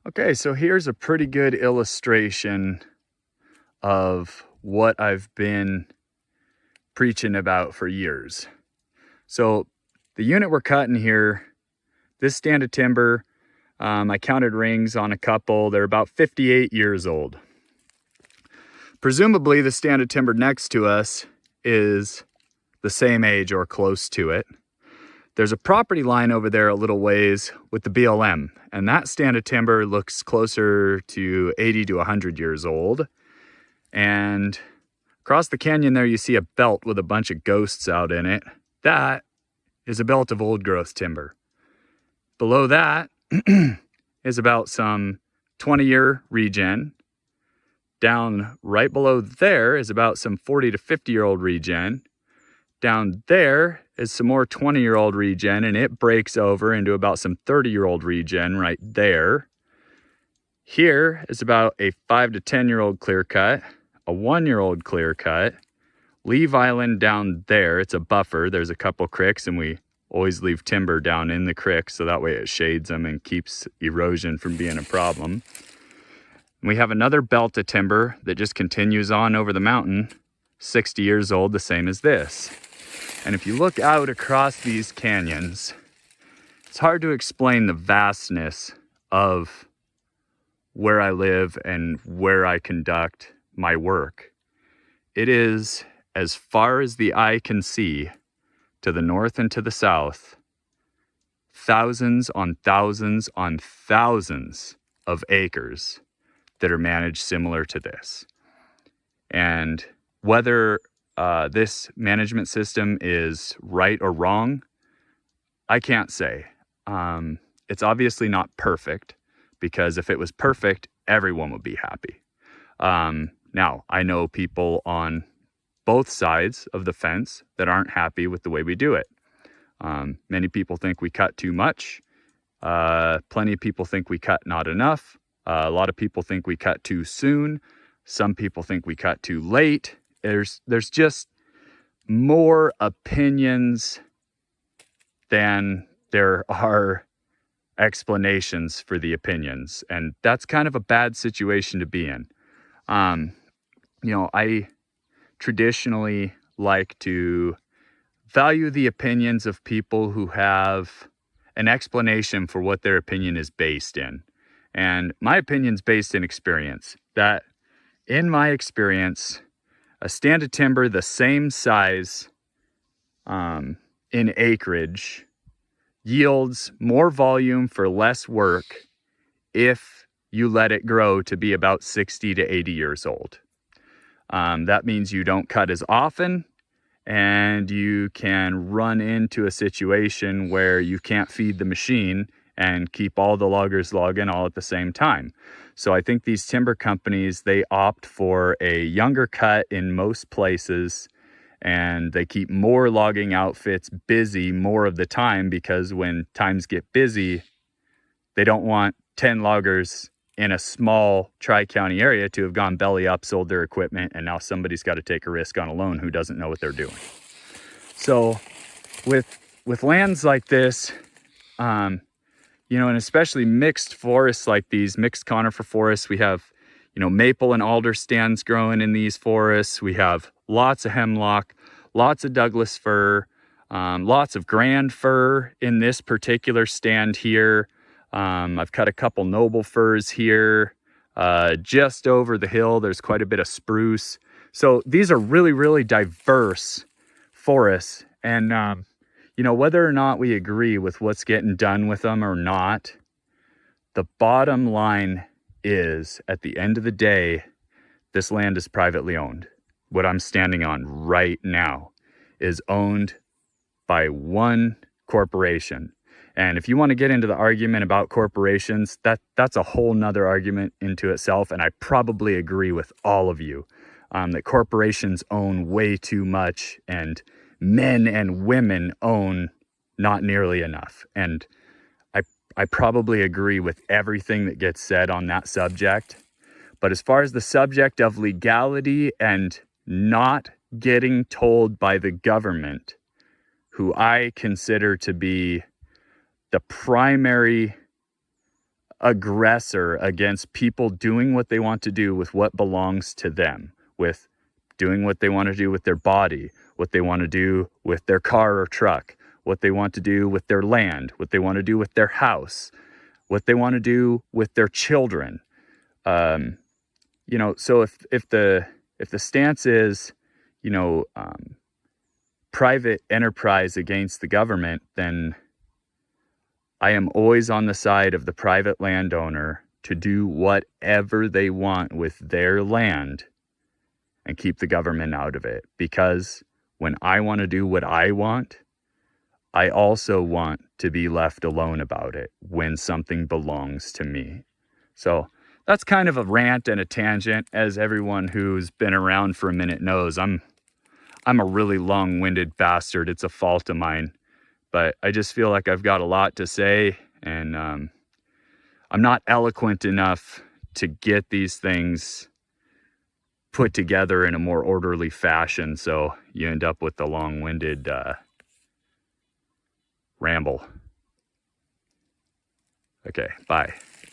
Okay, so here's a pretty good illustration of what I've been preaching about for years. So the unit we're cutting here, this stand of timber, I counted rings on a couple. They're about 58 years old. Presumably the stand of timber next to us is the same age or close to it. There's a property line over there a little ways with the BLM, and that stand of timber looks closer to 80 to 100 years old. And across the canyon there, you see a belt with a bunch of ghosts out in it. That is a belt of old growth timber. Below that is about some 20-year regen. Down right below there is about some 40 to 50-year-old regen. Down there is some more 20-year-old regen, and it breaks over into about some 30-year-old regen right there. Here is about a 5 to 10-year-old clear cut, a 1-year-old clear cut. Leave Island down there, it's a buffer. There's a couple cricks, and we always leave timber down in the creek so that way it shades them and keeps erosion from being a problem. We have another belt of timber that just continues on over the mountain, 60 years old, the same as this. And if you look out across these canyons, it's hard to explain the vastness of where I live and where I conduct my work. It is as far as the eye can see, to the north and to the south, thousands on thousands on thousands of acres that are managed similar to this. And whether this management system is right or wrong, I can't say. It's obviously not perfect, because if it was perfect, everyone would be happy. Now, I know people on both sides of the fence that aren't happy with the way we do it. Many people think we cut too much. Plenty of people think we cut not enough. A lot of people think we cut too soon. Some people think we cut too late. There's just more opinions than there are explanations for the opinions. And that's kind of a bad situation to be in. I traditionally like to value the opinions of people who have an explanation for what their opinion is based in. And my opinion's based in experience. That, in my experience, a stand of timber the same size in acreage yields more volume for less work if you let it grow to be about 60 to 80 years old. That means you don't cut as often, and you can run into a situation where you can't feed the machine and keep all the loggers logging all at the same time. So I think these timber companies, they opt for a younger cut in most places, and they keep more logging outfits busy more of the time, because when times get busy, they don't want 10 loggers in a small tri-county area to have gone belly up, sold their equipment, and now somebody's got to take a risk on a loan who doesn't know what they're doing. So with lands like this, and especially mixed forests like these, mixed conifer forests, we have, maple and alder stands growing in these forests. We have lots of hemlock, lots of Douglas fir, lots of grand fir in this particular stand here. I've cut a couple noble firs here. Just over the hill, there's quite a bit of spruce. So these are really, really diverse forests. And, whether or not we agree with what's getting done with them or not, the bottom line is, at the end of the day, this land is privately owned. What I'm standing on right now is owned by one corporation. And if you want to get into the argument about corporations, that's a whole nother argument into itself. And I probably agree with all of you that corporations own way too much, and men and women own not nearly enough. And I probably agree with everything that gets said on that subject. But as far as the subject of legality and not getting told by the government, who I consider to be the primary aggressor against people doing what they want to do with what belongs to them, with doing what they want to do with their body, what they want to do with their car or truck, what they want to do with their land, what they want to do with their house, what they want to do with their children. So if the stance is, private enterprise against the government, then I am always on the side of the private landowner to do whatever they want with their land and keep the government out of it. Because when I want to do what I want, I also want to be left alone about it when something belongs to me. So that's kind of a rant and a tangent. As everyone who's been around for a minute knows, I'm a really long-winded bastard. It's a fault of mine. But I just feel like I've got a lot to say, and I'm not eloquent enough to get these things put together in a more orderly fashion, so you end up with the long-winded ramble. Okay, bye.